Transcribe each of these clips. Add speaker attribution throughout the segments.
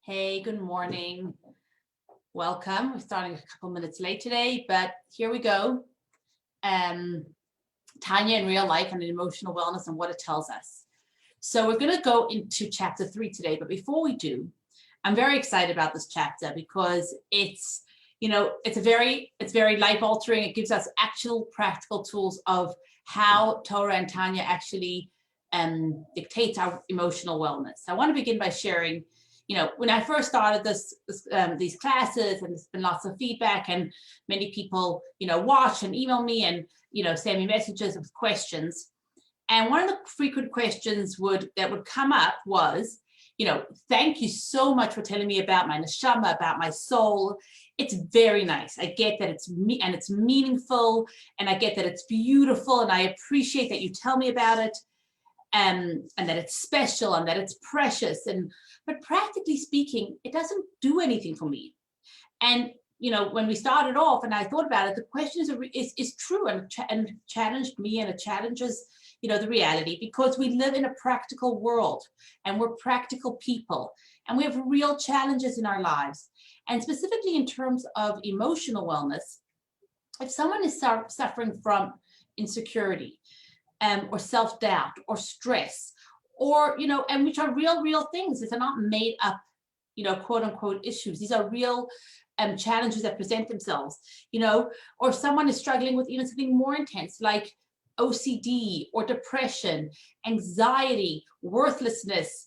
Speaker 1: Hey, good morning. Welcome. We're starting a couple minutes late today, but here we go. Tanya in real life and emotional wellness and what it tells us. So we're going to go into chapter 3 today, but before we do, I'm very excited about this chapter because it's very life altering. It gives us actual practical tools of how Torah and Tanya actually dictates our emotional wellness. I want to begin by sharing, when I first started these classes, and there's been lots of feedback, and many people, watch and email me and, send me messages with questions. And one of the frequent questions that would come up was, thank you so much for telling me about my neshama, about my soul. It's very nice. I get that it's meaningful, and I get that it's beautiful, and I appreciate that you tell me about it, and that it's special and that it's precious. But practically speaking, it doesn't do anything for me. And when we started off and I thought about it, the question is true and challenged me, and it challenges the reality, because we live in a practical world and we're practical people, and we have real challenges in our lives. And specifically in terms of emotional wellness, if someone is suffering from insecurity, or self-doubt or stress, or, and which are real things. These are not made up, quote unquote issues. These are real challenges that present themselves, or if someone is struggling with even something more intense like OCD or depression, anxiety, worthlessness.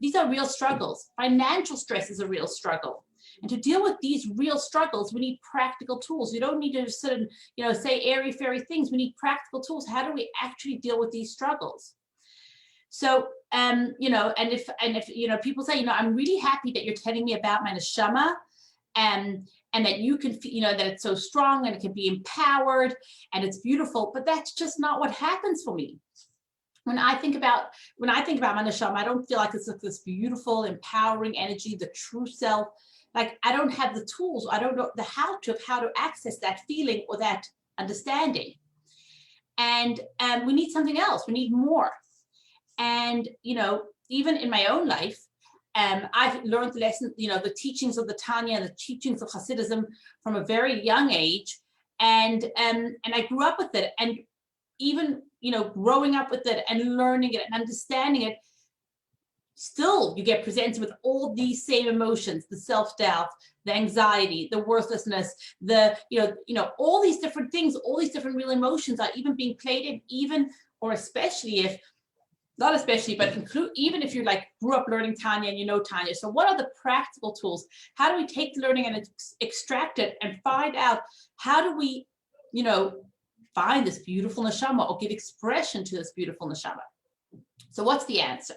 Speaker 1: These are real struggles. Financial stress is a real struggle. And to deal with these real struggles, we need practical tools. You don't need to sit and, say airy fairy things. We need practical tools. How do we actually deal with these struggles? So, and if people say, I'm really happy that you're telling me about my neshama, and that you can, that it's so strong and it can be empowered and it's beautiful, but that's just not what happens for me. When I think about my neshama, I don't feel like it's like this beautiful, empowering energy, the true self. Like, I don't have the tools. I don't know how to access that feeling or that understanding. And we need something else. We need more. And, even in my own life, I've learned the lesson, the teachings of the Tanya and the teachings of Hasidism from a very young age. And I grew up with it. And even, growing up with it and learning it and understanding it, still you get presented with all these same emotions: the self-doubt, the anxiety, the worthlessness, the all these different things, all these different real emotions are even being played in, even or especially if not especially, but even if you grew up learning Tanya and Tanya. So what are the practical tools? How do we take the learning and extract it and find out how do we find this beautiful neshama or give expression to this beautiful neshama? So what's the answer?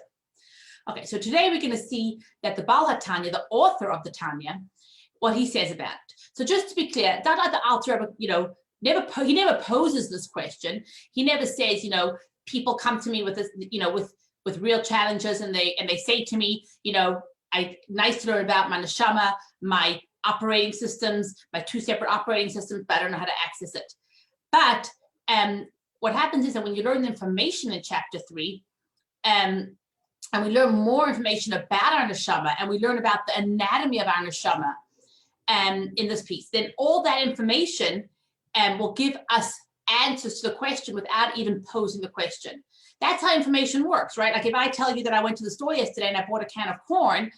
Speaker 1: Okay, so today we're going to see that the Baal HaTanya, the author of the Tanya, what he says about it. So just to be clear, not like the Alter Rebbe, he never poses this question. He never says, people come to me with this, with real challenges, and they say to me, nice to learn about my neshama, my operating systems, my 2 separate operating systems, but I don't know how to access it. But what happens is that when you learn the information in chapter 3, and we learn more information about our neshama, and we learn about the anatomy of our neshama in this piece, then all that information will give us answers to the question without even posing the question. That's how information works, right? Like if I tell you that I went to the store yesterday and I bought a can of corn,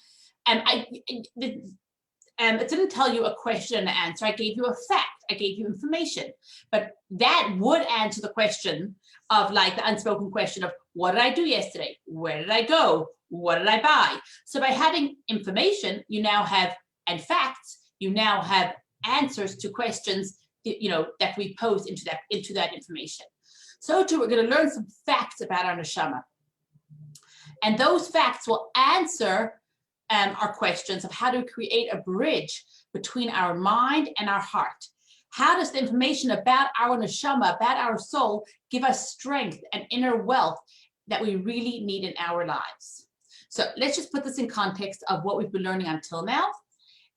Speaker 1: and it didn't tell you a question and an answer. I gave you a fact. I gave you information. But that would answer the question of the unspoken question of, what did I do yesterday? Where did I go? What did I buy? So by having information, and facts, you now have answers to questions, that we pose into that information. So too, we're going to learn some facts about our neshama. And those facts will answer our questions of how to create a bridge between our mind and our heart. How does the information about our neshama, about our soul, give us strength and inner wealth that we really need in our lives? So let's just put this in context of what we've been learning until now.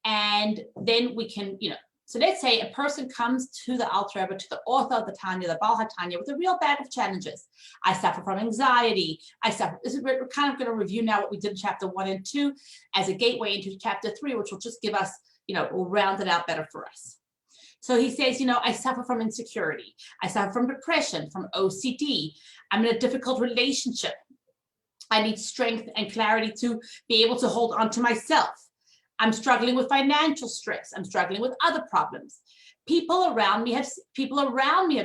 Speaker 1: And then we can, So let's say a person comes to the Alter Rebbe, to the author of the Tanya, the Baal HaTanya, with a real bag of challenges. I suffer from anxiety. We're kind of going to review now what we did in chapter 1 and 2 as a gateway into chapter 3, which will just give us, will round it out better for us. So he says, I suffer from insecurity. I suffer from depression, from OCD. I'm in a difficult relationship. I need strength and clarity to be able to hold on to myself. I'm struggling with financial stress. I'm struggling with other problems. People around me have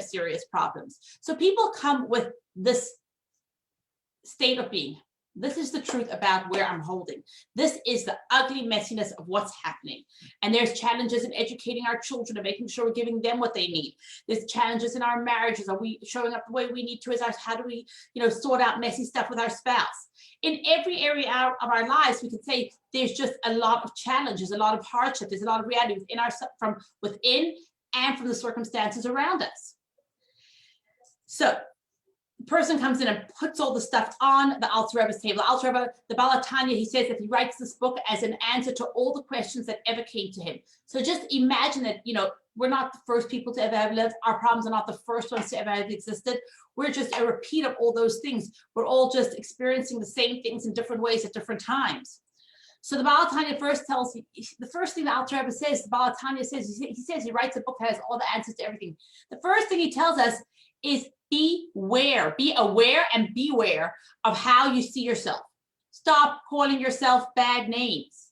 Speaker 1: serious problems. So people come with this state of being. This is the truth about where I'm holding. This is the ugly messiness of what's happening. And there's challenges in educating our children and making sure we're giving them what they need. There's challenges in our marriages. Are we showing up the way we need to? How do we, sort out messy stuff with our spouse? In every area of our lives, we could say there's just a lot of challenges, a lot of hardship, there's a lot of realities from within and from the circumstances around us. So the person comes in and puts all the stuff on the Alter Rebbe's table. The Alter Rebbe, the Baal HaTanya, he says that he writes this book as an answer to all the questions that ever came to him. So just imagine that, we're not the first people to ever have lived. Our problems are not the first ones to ever have existed. We're just a repeat of all those things. We're all just experiencing the same things in different ways at different times. So the Baal HaTanya first tells you, the first thing the Alter Rebbe says, the Baal HaTanya says, he writes a book that has all the answers to everything. The first thing he tells us is be aware and beware of how you see yourself. Stop calling yourself bad names.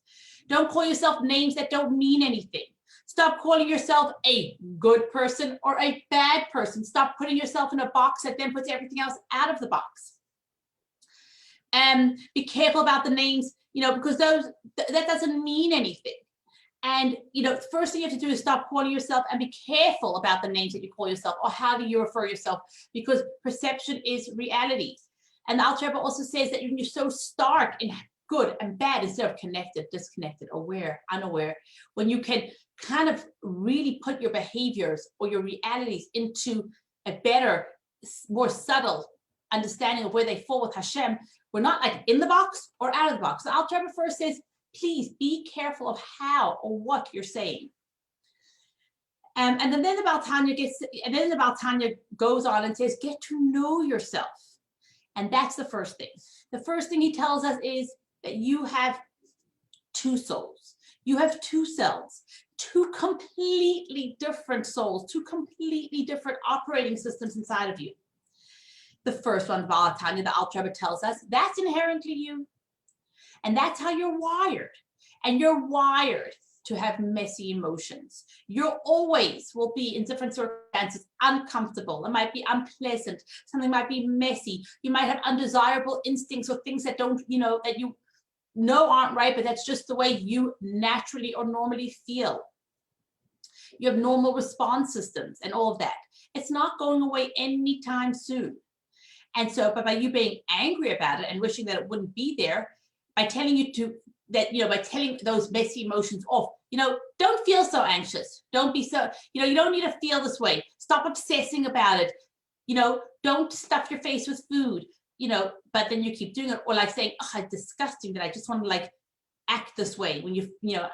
Speaker 1: Don't call yourself names that don't mean anything. Stop calling yourself a good person or a bad person. Stop putting yourself in a box that then puts everything else out of the box. And be careful about the names, because that doesn't mean anything. And, the first thing you have to do is stop calling yourself and be careful about the names that you call yourself or how do you refer yourself, because perception is reality. And the Alter Rebbe also says that you're so stark in good and bad instead of connected, disconnected, aware, unaware, when you can kind of really put your behaviors or your realities into a better, more subtle understanding of where they fall with Hashem. We're not like in the box or out of the box. The Alter Rebbe first says, please be careful of how or what you're saying. And then the Baal HaTanya goes on and says, get to know yourself. And that's the first thing. The first thing he tells us is that you have two souls. You have two selves, two completely different souls, two completely different operating systems inside of you. The first one, Baal HaTanya, the Alter Rebbe tells us, that's inherently you. And that's how you're wired. And you're wired to have messy emotions. You always will be in different circumstances uncomfortable. It might be unpleasant. Something might be messy. You might have undesirable instincts or things that don't, that you know aren't right, but that's just the way you naturally or normally feel. You have normal response systems and all of that. It's not going away anytime soon. And so, but by you being angry about it and wishing that it wouldn't be there, by telling by telling those messy emotions off, don't feel so anxious. Don't be so, you don't need to feel this way. Stop obsessing about it. Don't stuff your face with food, but then you keep doing it. Or like saying, oh, it's disgusting that I just want to act this way when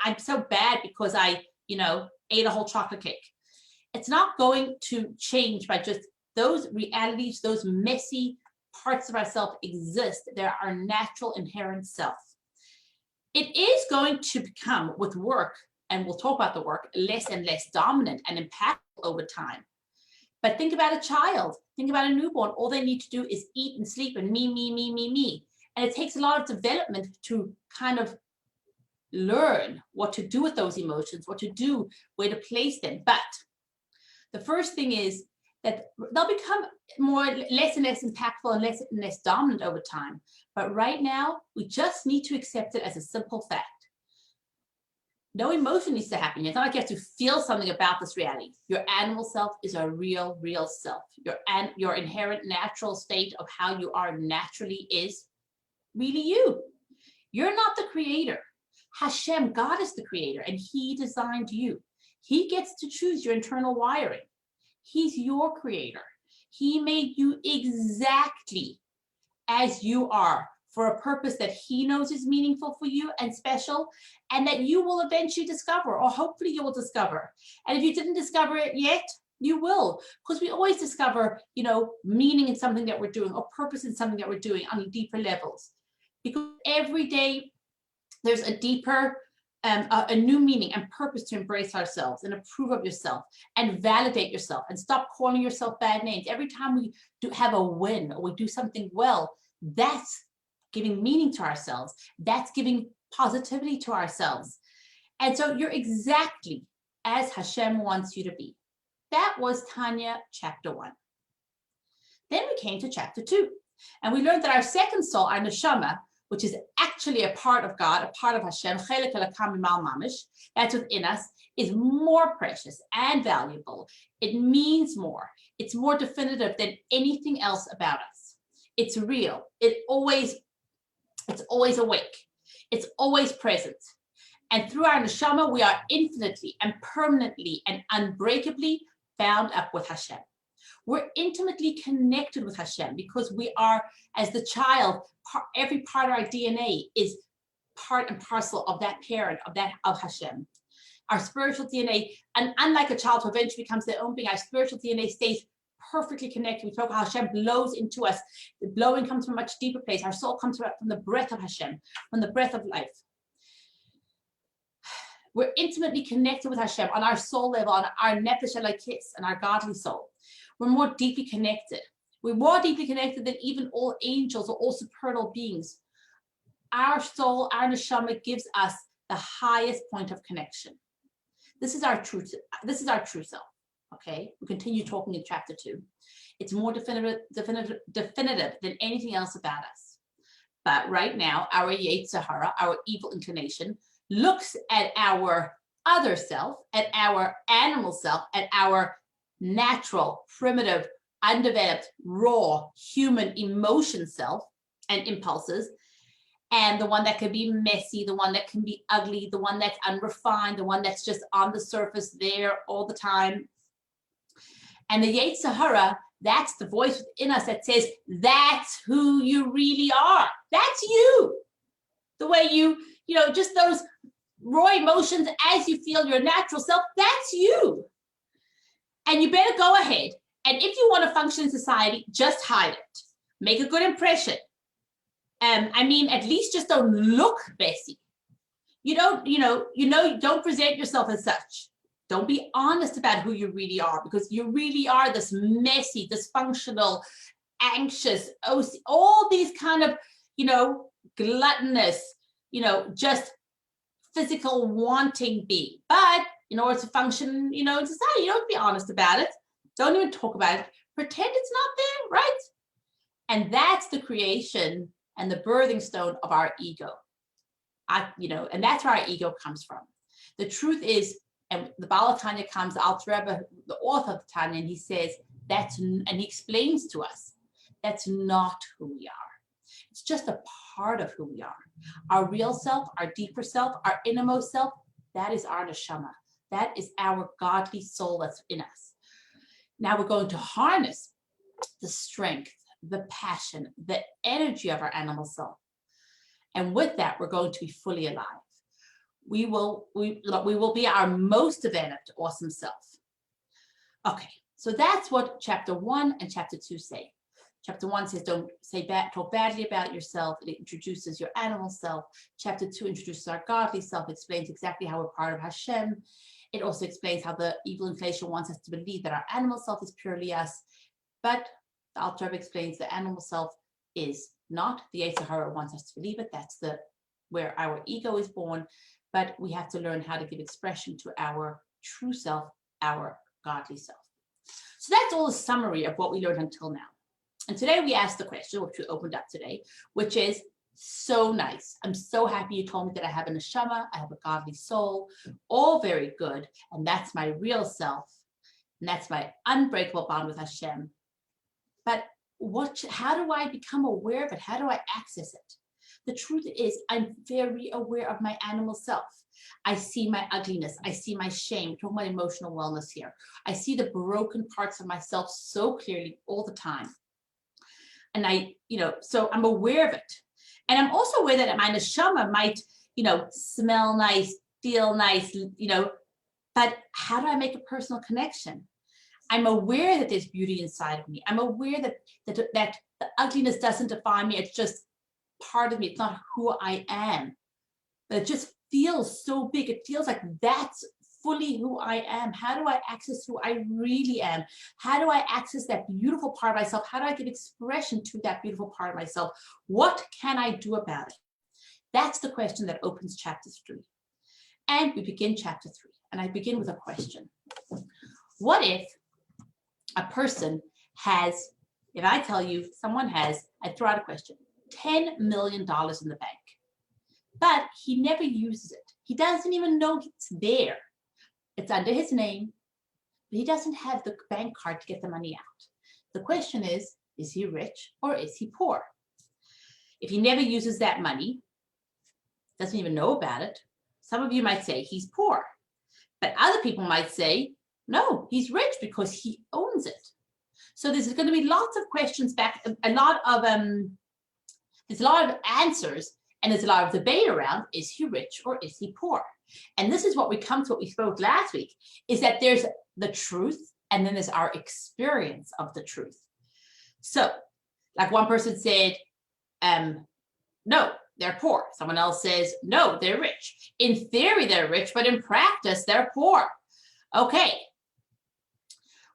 Speaker 1: I'm so bad because I, ate a whole chocolate cake. It's not going to change by just those realities, those messy parts of ourselves exist. They're our natural inherent self. It is going to become, with work, and we'll talk about the work, less and less dominant and impactful over time. But think about a child, think about a newborn. All they need to do is eat and sleep and me. And it takes a lot of development to kind of learn what to do with those emotions, what to do, where to place them. But the first thing is that they'll become less and less impactful and less dominant over time. But right now, we just need to accept it as a simple fact. No emotion needs to happen. It's not like you have to feel something about this reality. Your animal self is a real self. Your inherent natural state of how you are naturally is really you. You're not the creator. Hashem, God, is the creator, and he designed you. He gets to choose your internal wiring. He's your creator. He made you exactly as you are for a purpose that he knows is meaningful for you and special, and that you will eventually discover, or hopefully you will discover. And if you didn't discover it yet, you will, because we always discover, meaning in something that we're doing, or purpose in something that we're doing on deeper levels. Because every day there's a deeper, a new meaning and purpose to embrace ourselves and approve of yourself and validate yourself and stop calling yourself bad names. Every time we do have a win or we do something well, that's giving meaning to ourselves. That's giving positivity to ourselves. And so you're exactly as Hashem wants you to be. That was Tanya chapter 1. Then we came to chapter 2, and we learned that our second soul, our neshama, which is actually a part of God, a part of Hashem, that's within us, is more precious and valuable. It means more. It's more definitive than anything else about us. It's real. It's always awake. It's always present. And through our neshama, we are infinitely and permanently and unbreakably bound up with Hashem. We're intimately connected with Hashem because we are, as the child, every part of our DNA is part and parcel of that parent, of Hashem. Our spiritual DNA, and unlike a child who eventually becomes their own being, our spiritual DNA stays perfectly connected. We talk about how Hashem blows into us. The blowing comes from a much deeper place. Our soul comes from the breath of Hashem, from the breath of life. We're intimately connected with Hashem on our soul level, on our nefesh elokis, and our godly soul. We're more deeply connected. We're more deeply connected than even all angels or all supernal beings. Our soul, our neshama, gives us the highest point of connection. This is our true self. Okay, we continue talking in chapter 2. It's more definitive than anything else about us. But right now, our Yetzer Hara, our evil inclination, looks at our other self, at our animal self, at our natural, primitive, undeveloped, raw, human emotion self and impulses, and the one that can be messy, the one that can be ugly, the one that's unrefined, the one that's just on the surface there all the time. And the Yetzer Hara, that's the voice within us that says, that's who you really are. That's you. The way you just those raw emotions as you feel your natural self, that's you. And you better go ahead. And if you want to function in society, just hide it. Make a good impression. At least just don't look messy. Don't present yourself as such. Don't be honest about who you really are, because you really are this messy, dysfunctional, anxious, all these kind of, gluttonous, just physical wanting being. But in order to function, in society, you don't be honest about it. Don't even talk about it. Pretend it's not there, right? And that's the creation and the birthing stone of our ego. And that's where our ego comes from. The truth is, and the Baal of Tanya comes, the Alter Rebbe, the author of Tanya, and he says, and he explains to us, that's not who we are. It's just a part of who we are. Our real self, our deeper self, our innermost self, that is our neshama. That is our godly soul that's in us. Now we're going to harness the strength, the passion, the energy of our animal self. And with that, we're going to be fully alive. We will be our most developed, awesome self. Okay, so that's what chapter 1 and chapter 2 say. Chapter 1 says, don't talk badly about yourself. It introduces your animal self. Chapter 2 introduces our godly self, explains exactly how we're part of Hashem. It also explains how the evil inclination wants us to believe that our animal self is purely us. But the Alter Rebbe explains the animal self is not. The Yetzer Hara wants us to believe it. That's where our ego is born. But we have to learn how to give expression to our true self, our godly self. So that's all a summary of what we learned until now. And today we asked the question, which we opened up today, which is, so nice. I'm so happy you told me that I have a neshama, I have a godly soul, all very good. And that's my real self. And that's my unbreakable bond with Hashem. But how do I become aware of it? How do I access it? The truth is, I'm very aware of my animal self. I see my ugliness. I see my shame. We're talking about emotional wellness here. I see the broken parts of myself so clearly all the time. And so I'm aware of it. And I'm also aware that my neshama might, smell nice, feel nice, but how do I make a personal connection? I'm aware that there's beauty inside of me. I'm aware that the ugliness doesn't define me. It's just part of me. It's not who I am. But it just feels so big. It feels like that's fully who I am. How do I access who I really am? How do I access that beautiful part of myself? How do I give expression to that beautiful part of myself? What can I do about it? That's the question that opens chapter 3. And we begin chapter 3. And I begin with a question. What if a person has, if I tell you someone has, I throw out a question, $10 million in the bank, but he never uses it. He doesn't even know it's there. It's under his name, but he doesn't have the bank card to get the money out. The question is he rich or is he poor? If he never uses that money, doesn't even know about it, some of you might say he's poor, but other people might say, no, he's rich because he owns it. So there's going to be lots of questions back, there's a lot of answers, and there's a lot of debate around, is he rich or is he poor? And this is what we come to what we spoke last week, is that there's the truth and then there's our experience of the truth. So like one person said, no, they're poor. Someone else says, no, they're rich. In theory, they're rich, but in practice, they're poor. Okay.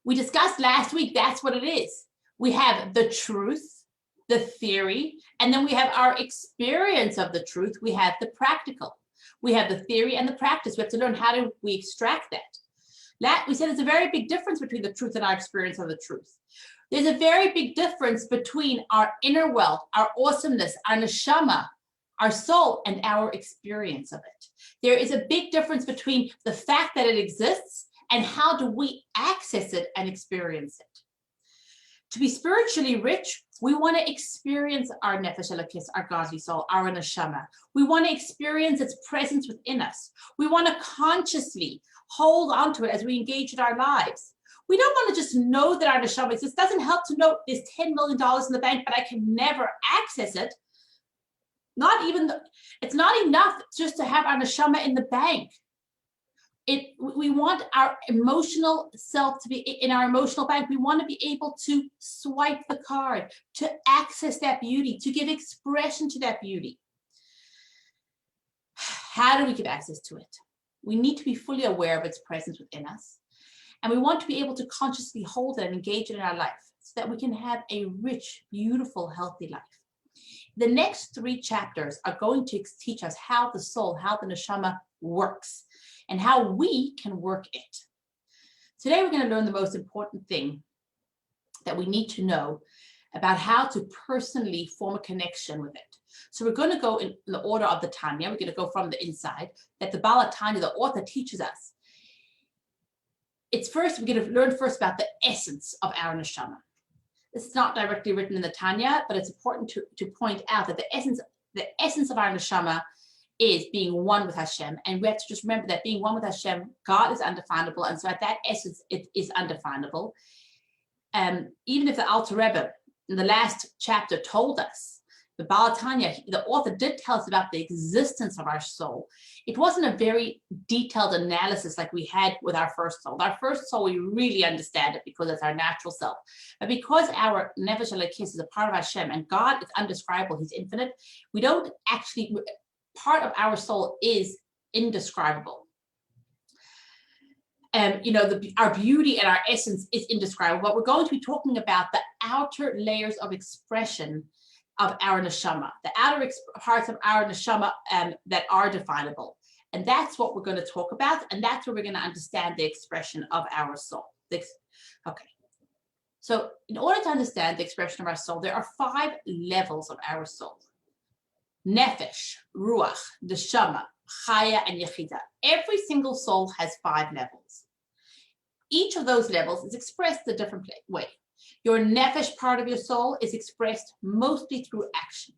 Speaker 1: We discussed last week, that's what it is. We have the truth, the theory, and then we have our experience of the truth. We have the practical. We have the theory and the practice. We have to learn how do we extract that. We said there's a very big difference between the truth and our experience of the truth. There's a very big difference between our inner wealth, our awesomeness, our neshama, our soul, and our experience of it. There is a big difference between the fact that it exists and how do we access it and experience it. To be spiritually rich, we want to experience our nefesh elokis, our godly soul, our neshama. We want to experience its presence within us. We want to consciously hold on to it as we engage in our lives. We don't want to just know that our neshama exists. It doesn't help to know there's $10 million in the bank, but I can never access it. It's not enough just to have our neshama in the bank. We want our emotional self to be in our emotional bank. We want to be able to swipe the card, to access that beauty, to give expression to that beauty. How do we give access to it? We need to be fully aware of its presence within us. And we want to be able to consciously hold it and engage it in our life so that we can have a rich, beautiful, healthy life. The next 3 chapters are going to teach us how the soul, how the neshama works, and how we can work it. Today, we're going to learn the most important thing that we need to know about how to personally form a connection with it. So we're going to go in the order of the Tanya. We're going to go from the inside that the Baal Tanya, the author, teaches us. We're going to learn first about the essence of our neshama. This is not directly written in the Tanya, but it's important to point out that the essence of our neshama is being one with Hashem. And we have to just remember that being one with Hashem, God is undefinable. And so at that essence, it is undefinable. Even if the Alter Rebbe in the last chapter told us, the Baal Tanya, the author did tell us about the existence of our soul. It wasn't a very detailed analysis like we had with our first soul. Our first soul, we really understand it because it's our natural self. But because our nefesh elokis is a part of Hashem and God is undescribable, he's infinite, we don't actually, part of our soul is indescribable. Our beauty and our essence is indescribable, but we're going to be talking about the outer layers of expression of our neshama, the outer parts of our neshama that are definable. And that's what we're going to talk about, and that's where we're going to understand the expression of our soul. Okay. So in order to understand the expression of our soul, there are 5 levels of our soul. Nefesh, Ruach, Neshama, Chaya, and Yechida. Every single soul has 5 levels. Each of those levels is expressed a different way. Your Nefesh part of your soul is expressed mostly through action.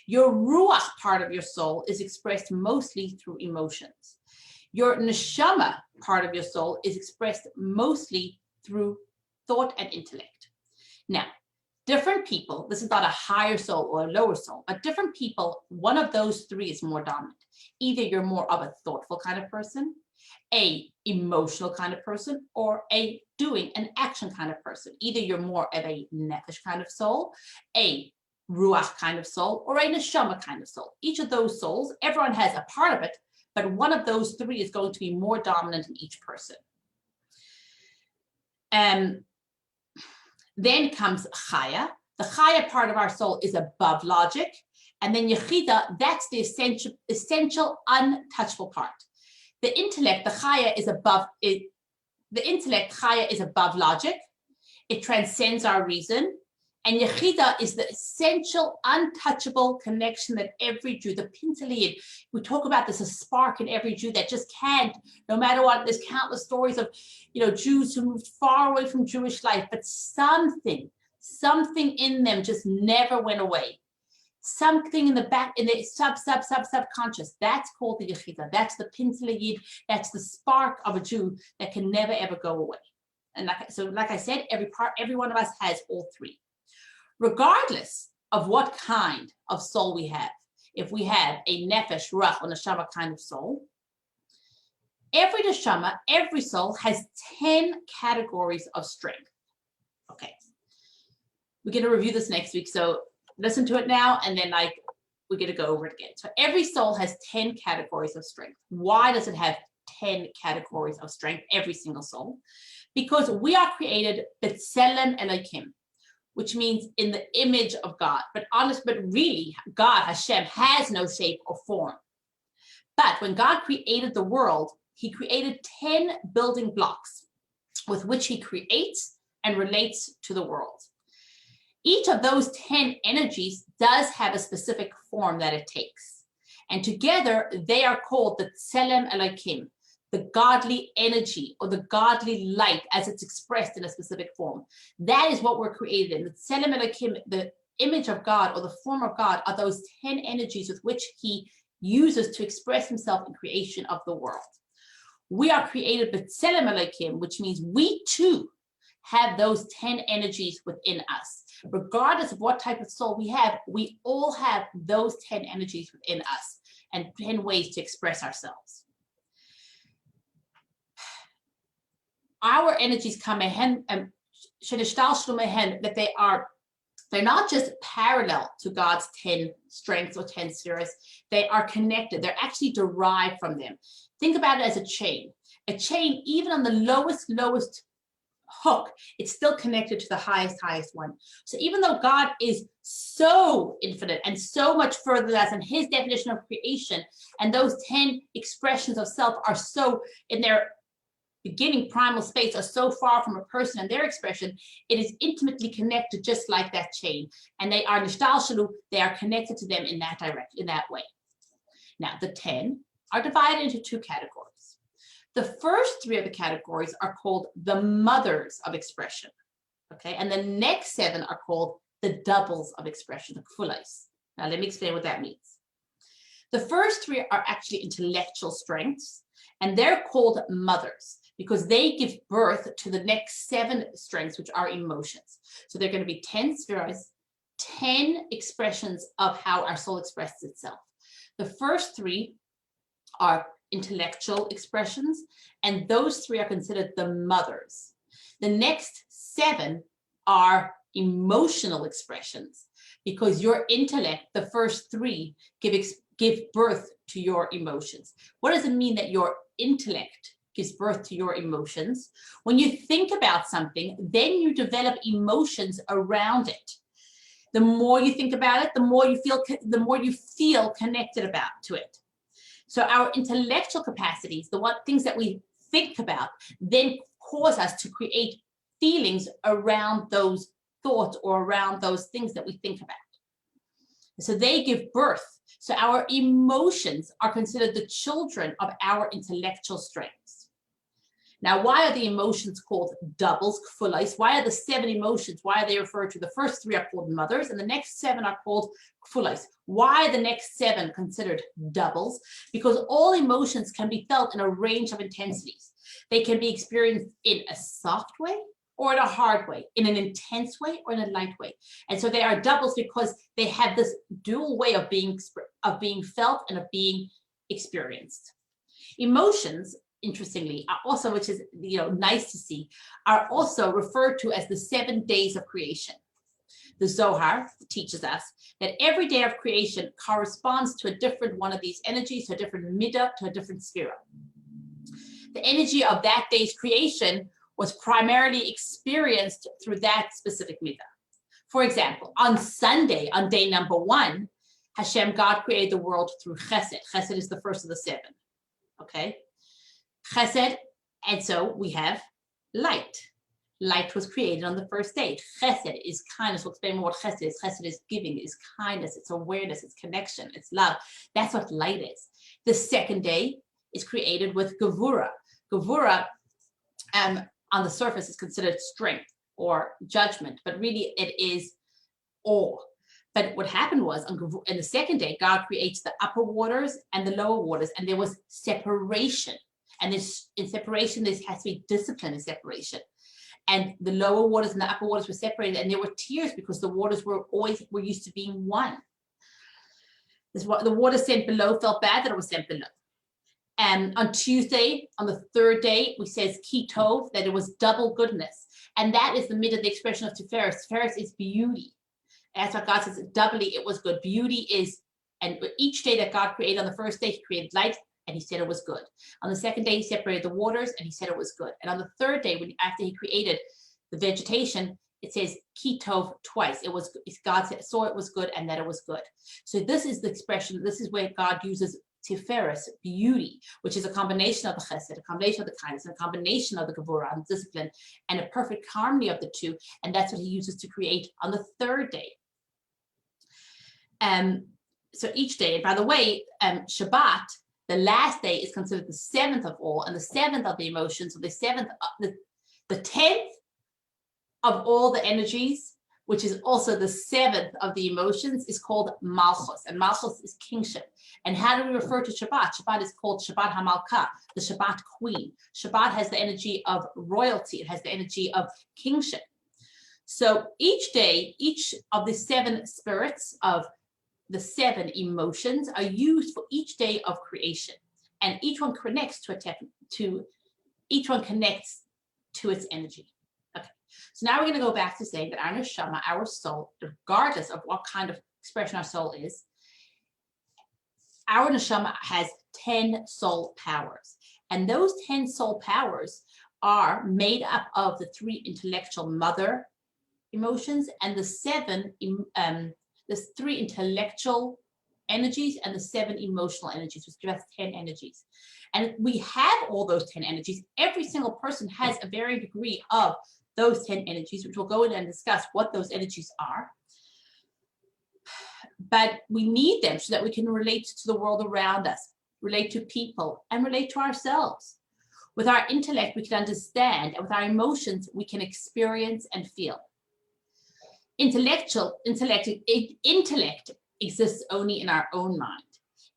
Speaker 1: Your Ruach part of your soul is expressed mostly through emotions. Your Neshama part of your soul is expressed mostly through thought and intellect. Now, Different people, this is not a higher soul or a lower soul, but different people, one of those three is more dominant. Either you're more of a thoughtful kind of person, a emotional kind of person, or a doing and action kind of person. Either you're more of a nefesh kind of soul, a ruach kind of soul, or a neshama kind of soul. Each of those souls, everyone has a part of it, but one of those three is going to be more dominant in each person. Then comes chaya. The chaya part of our soul is above logic. And then yechida, that's the essential untouchable part. The intellect, the chaya is above it. The intellect, chaya, is above logic. It transcends our reason. And yechida is the essential, untouchable connection that every Jew, the pintaliyid, we talk about this, a spark in every Jew that just can't, no matter what, there's countless stories of, Jews who moved far away from Jewish life, but something in them just never went away. Something in the back, in the subconscious, that's called the yechida. That's the pintaliyid, that's the spark of a Jew that can never, ever go away. And like I said, every one of us has all three. Regardless of what kind of soul we have, if we have a nefesh, ruach, or neshama kind of soul, every neshama, every soul has 10 categories of strength. Okay, we're going to review this next week, so listen to it now, and then we're going to go over it again. So every soul has 10 categories of strength. Why does it have 10 categories of strength, every single soul? Because we are created b'tselem Elokim, which means in the image of God. But really, God, Hashem, has no shape or form. But when God created the world, he created 10 building blocks with which he creates and relates to the world. Each of those 10 energies does have a specific form that it takes. And together, they are called the Tselem Elokim, the godly energy or the godly light as it's expressed in a specific form. That is what we're created in. The Tselem Elokim, the image of God or the form of God, are those 10 energies with which he uses to express himself in creation of the world. We are created with Tselem Elokim, which means we too have those 10 energies within us. Regardless of what type of soul we all have those 10 energies within us and 10 ways to express ourselves. Our energies come that they're not just parallel to God's 10 strengths or 10 spheres. They are connected. They're actually derived from them. Think about it as a chain. A chain, even on the lowest hook, it's still connected to the highest one. So even though God is so infinite and so much further than us, and his definition of creation and those 10 expressions of self are so in their beginning primal space are so far from a person and their expression, it is intimately connected just like that chain. And they are nishtalshalu, they are connected to them in that direction, in that way. Now, the 10 are divided into two categories. The first three of the categories are called the mothers of expression. Okay, and the next 7 are called the doubles of expression, the kfulais. Now, let me explain what that means. The first 3 are actually intellectual strengths, and they're called mothers because they give birth to the next 7 strengths, which are emotions. So they're going to be 10 spheres, 10 expressions of how our soul expresses itself. The first 3 are intellectual expressions, and those 3 are considered the mothers. The next 7 are emotional expressions because your intellect, the first 3, give birth to your emotions. What does it mean that your intellect gives birth to your emotions? When you think about something, then you develop emotions around it. The more you think about it, the more you feel connected to it. So our intellectual capacities, things that we think about, then cause us to create feelings around those thoughts or around those things that we think about. So they give birth. So our emotions are considered the children of our intellectual strengths. Now, why are the emotions called doubles, kfulais? Why are the 7 emotions, why are they referred to? The first 3 are called mothers, and the next 7 are called kfulais. Why are the next 7 considered doubles? Because all emotions can be felt in a range of intensities. They can be experienced in a soft way, or in a hard way, in an intense way or in a light way. And so they are doubles because they have this dual way of being felt and of being experienced. Emotions, interestingly, are also, which is nice to see, are also referred to as the 7 days of creation. The Zohar teaches us that every day of creation corresponds to a different one of these energies, to a different midah, to a different sphere. The energy of that day's creation was primarily experienced through that specific midah. For example, on Sunday, on day number 1, Hashem, God, created the world through Chesed. Chesed is the first of the 7. Okay? Chesed, and so we have light. Light was created on the first day. Chesed is kindness. We'll explain more what Chesed is. Chesed is giving, is kindness, it's awareness, it's connection, it's love. That's what light is. The second day is created with Gevura. Gevura, on the surface, is considered strength or judgment, but really it is awe. But what happened was, in the second day, God creates the upper waters and the lower waters, and there was separation. And in separation, there has to be discipline in separation. And the lower waters and the upper waters were separated, and there were tears because the waters were used to being one. This what the water sent below felt bad that it was sent below. And on Tuesday, on the third day, we says ki tov, that it was double goodness. And that is the midah of the expression of Tiferes. Tiferes is beauty. That's what God says, doubly it was good. Beauty is, and each day that God created, on the first day, he created light, and he said it was good. On the second day, he separated the waters, and he said it was good. And on the third day, after he created the vegetation, it says ki tov twice. It was, God saw it was good and that it was good. So this is the expression, this is where God uses Tiferes, beauty, which is a combination of the chesed, a combination of the kindness, and a combination of the gevura and discipline, and a perfect harmony of the two. And that's what he uses to create on the third day. So each day, and by the way, Shabbat, the last day, is considered the 7th of all, and the 7th of the emotions, so the 7th, the 10th of all the energies, which is also the 7th of the emotions, is called Malchus, and Malchus is kingship. And how do we refer to Shabbat? Shabbat is called Shabbat HaMalkah, the Shabbat queen. Shabbat has the energy of royalty. It has the energy of kingship. So each day, each of the 7 spirits of the 7 emotions are used for each day of creation, and each one connects each one connects to its energy. Okay, so now we're going to go back to saying that our neshama, our soul, regardless of what kind of expression our soul is, our neshama has 10 soul powers, and those 10 soul powers are made up of the 3 intellectual mother emotions and the 7 there's 3 intellectual energies and the 7 emotional energies, which give us 10 energies. And we have all those 10 energies. Every single person has a varying degree of those 10 energies, which we'll go in and discuss what those energies are. But we need them so that we can relate to the world around us, relate to people, and relate to ourselves. With our intellect, we can understand, and with our emotions, we can experience and feel. Intellect exists only in our own mind.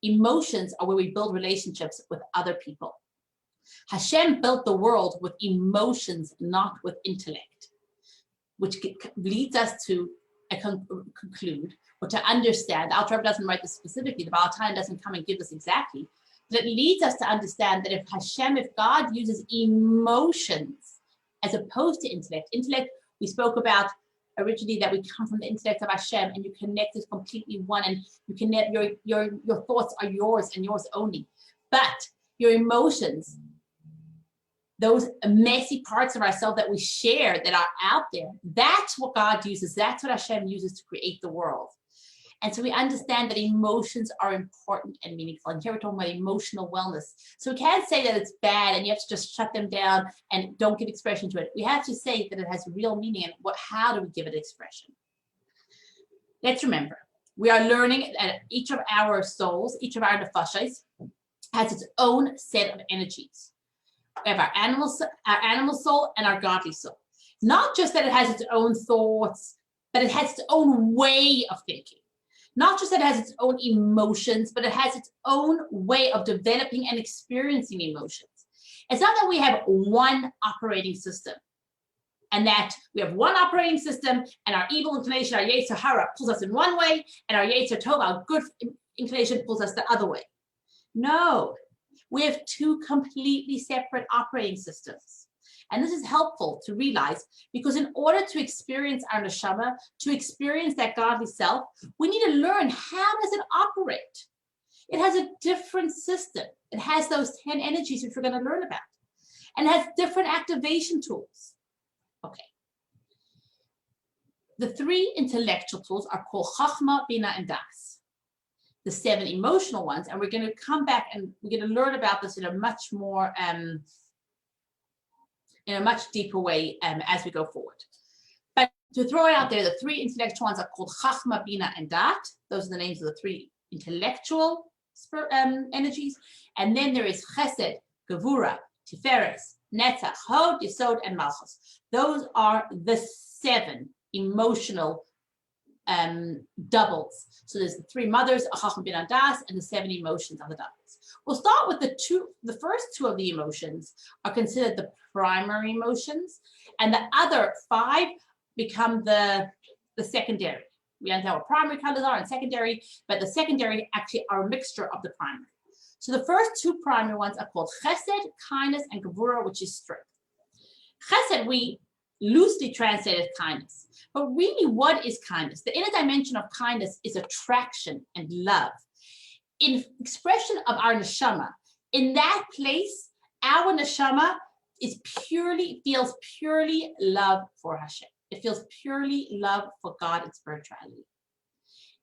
Speaker 1: Emotions are where we build relationships with other people. Hashem built the world with emotions, not with intellect, which leads us to conclude or to understand. Al Rebbe doesn't write this specifically, the Baal Tanya doesn't come and give this exactly, but it leads us to understand that if God uses emotions as opposed to intellect, we spoke about originally that we come from the intellect of Hashem, and you connect as completely one, and you connect your thoughts are yours and yours only. But your emotions, those messy parts of ourselves that we share that are out there, that's what God uses. That's what Hashem uses to create the world. And so we understand that emotions are important and meaningful. And here we're talking about emotional wellness. So we can't say that it's bad and you have to just shut them down and don't give expression to it. We have to say that it has real meaning, and how do we give it expression? Let's remember, we are learning that each of our souls, each of our nefashos, has its own set of energies. We have our animal soul and our godly soul. Not just that it has its own thoughts, but it has its own way of thinking. Not just that it has its own emotions, but it has its own way of developing and experiencing emotions. It's not that we have one operating system and that we have one operating system, and our evil inclination, our Yetzer Hara, pulls us in one way, and our Yetzer Tov, our good inclination, pulls us the other way. No, we have two completely separate operating systems. And this is helpful to realize, because in order to experience our neshama, to experience that godly self, we need to learn, how does it operate? It has a different system. It has those 10 energies, which we're going to learn about. And it has different activation tools. Okay. The 3 intellectual tools are called Chachma, Bina, and Das. The 7 emotional ones, and we're going to come back and we're going to learn about this in a much more, in a much deeper way as we go forward. But to throw it out there, the 3 intellectual ones are called Chachma, Bina, and Dat. Those are the names of the 3 intellectual energies. And then there is Chesed, Gevura, Tiferes, Netzach, Hod, Yesod, and Malchus. Those are the 7 emotional doubles. So there's the 3 mothers, Chachma, Bina, Das, and the 7 emotions are the doubles. We'll start with the first 2 of the emotions are considered the primary emotions, and the other 5 become the secondary. We understand what primary colors are and secondary, but the secondary actually are a mixture of the primary. So the first 2 primary ones are called Chesed, kindness, and Gevura, which is strength. Chesed, we loosely translated kindness, but really, what is kindness? The inner dimension of kindness is attraction and love. In expression of our neshama, in that place, our neshama feels purely love for Hashem. It feels purely love for God and spirituality.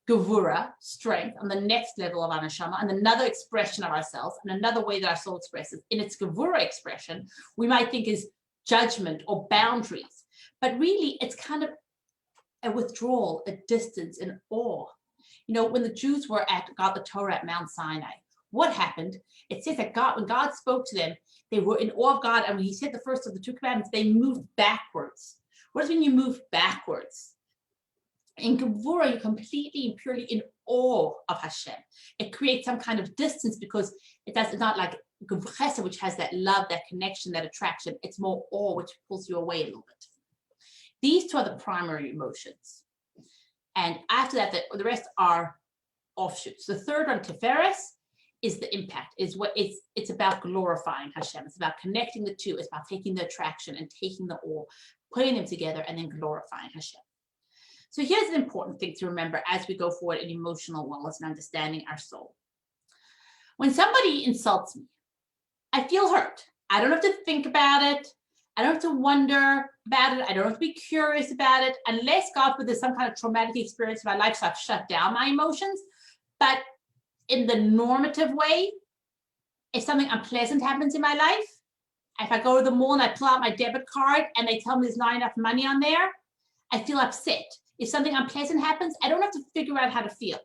Speaker 1: Gevura, strength, on the next level of our neshama, and another expression of ourselves, and another way that our soul expresses. In its Gevura expression, we might think is judgment or boundaries, but really it's kind of a withdrawal, a distance, an awe. You know, when the Jews got the Torah at Mount Sinai, what happened? It says that when God spoke to them, they were in awe of God, and when he said the first of the 2 commandments, they moved backwards. What does it mean you move backwards? In Gevura, you're completely and purely in awe of Hashem. It creates some kind of distance because it's not like Chesed, which has that love, that connection, that attraction. It's more awe, which pulls you away a little bit. These 2 are the primary emotions. And after that, the rest are offshoots. The third one, Tiferes, is the impact, it's about glorifying Hashem. It's about connecting the 2. It's about taking the attraction and taking the awe, putting them together, and then glorifying Hashem. So here's an important thing to remember as we go forward in emotional wellness and understanding our soul. When somebody insults me, I feel hurt. I don't have to think about it. I don't have to wonder about it. I don't have to be curious about it, unless, God forbid, there's some kind of traumatic experience in my life, so I've shut down my emotions. But in the normative way, if something unpleasant happens in my life, if I go to the mall and I pull out my debit card and they tell me there's not enough money on there, I feel upset. If something unpleasant happens, I don't have to figure out how to feel.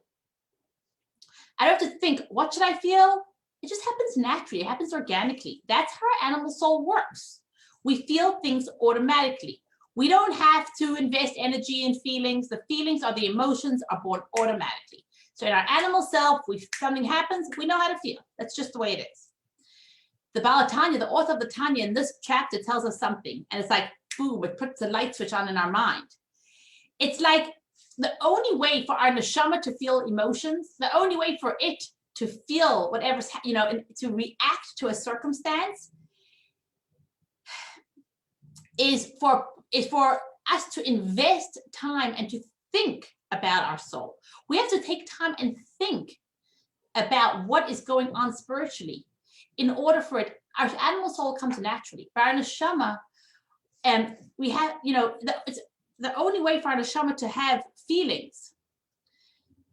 Speaker 1: I don't have to think, what should I feel? It just happens naturally. It happens organically. That's how our animal soul works. We feel things automatically. We don't have to invest energy in feelings. The feelings or the emotions are born automatically. So in our animal self, if something happens, we know how to feel. That's just the way it is. The Tanya, the author of the Tanya, in this chapter tells us something, and it's like, boom, it puts a light switch on in our mind. It's like the only way for our neshama to feel emotions, the only way for it to feel whatever's, and to react to a circumstance is for us to invest time and to think about our soul. We have to take time and think about what is going on spiritually in order for it. Our animal soul comes naturally. But our neshama, we have, it's the only way for our neshama to have feelings,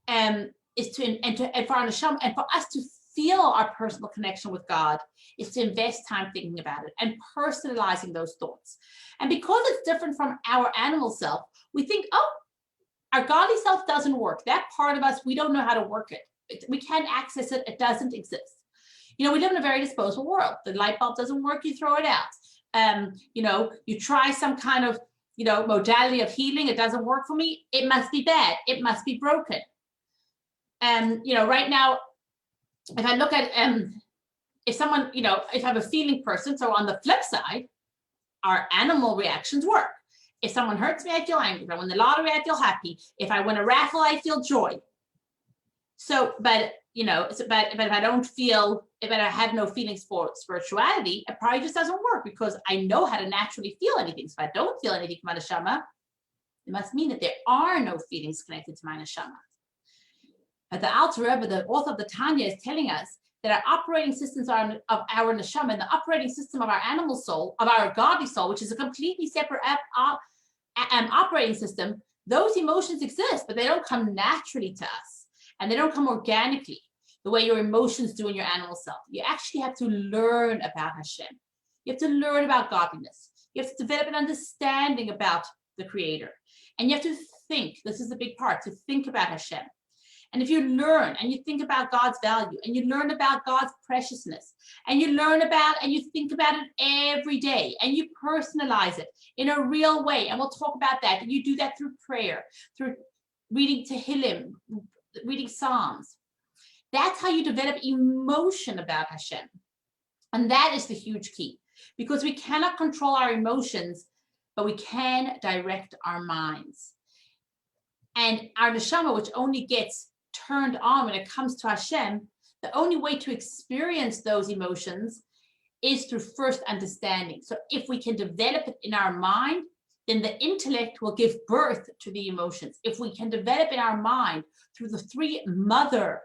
Speaker 1: is for our neshama and for us to feel our personal connection with God, is to invest time thinking about it and personalizing those thoughts. And because it's different from our animal self, we think, oh, our godly self doesn't work. That part of us, we don't know how to work it. We can't access it. It doesn't exist. We live in a very disposable world. The light bulb doesn't work, you throw it out. You try some kind of, modality of healing. It doesn't work for me. It must be bad. It must be broken. Right now, if I look at, if someone, if I'm a feeling person, so on the flip side, our animal reactions work. If someone hurts me, I feel angry. If I win the lottery, I feel happy. If I win a raffle, I feel joy. So, but you know, but if I don't feel, if I have no feelings for spirituality, it probably just doesn't work because I know how to naturally feel anything. So if I don't feel anything from my neshama, it must mean that there are no feelings connected to my neshama. But the Alter Rebbe, the author of the Tanya, is telling us that our operating systems are of our neshama, and the operating system of our animal soul, of our godly soul, which is a completely separate operating system. Those emotions exist, but they don't come naturally to us, and they don't come organically the way your emotions do in your animal self. You actually have to learn about Hashem. You have to learn about godliness. You have to develop an understanding about the Creator, and you have to think. This is the big part, to think about Hashem. And if you learn and you think about God's value, and you learn about God's preciousness, and you learn about and you think about it every day, and you personalize it in a real way, and we'll talk about that, and you do that through prayer, through reading Tehillim, reading Psalms, that's how you develop emotion about Hashem. And that is the huge key, because we cannot control our emotions, but we can direct our minds. And our neshama, which only gets turned on when it comes to Hashem, the only way to experience those emotions is through first understanding. So if we can develop it in our mind, then the intellect will give birth to the emotions. If we can develop in our mind through the three mother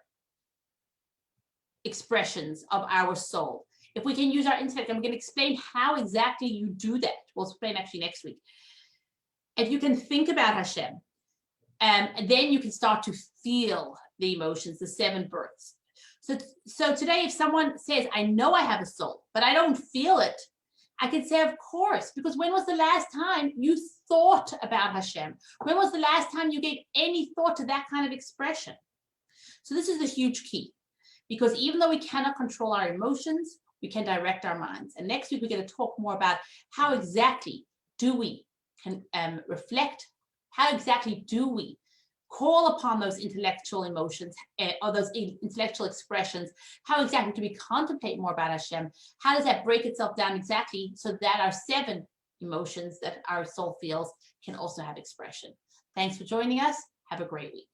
Speaker 1: expressions of our soul, if we can use our intellect, and we're going to explain how exactly you do that. We'll explain actually next week. If you can think about Hashem, and then you can start to feel the emotions, the seven births. So today, if someone says, I know I have a soul, but I don't feel it, I can say, of course, because when was the last time you thought about Hashem? When was the last time you gave any thought to that kind of expression? So this is a huge key, because even though we cannot control our emotions, we can direct our minds. And next week, we're going to talk more about how exactly do we reflect. How exactly do we call upon those intellectual emotions or those intellectual expressions? How exactly do we contemplate more about Hashem? How does that break itself down exactly so that our seven emotions that our soul feels can also have expression? Thanks for joining us. Have a great week.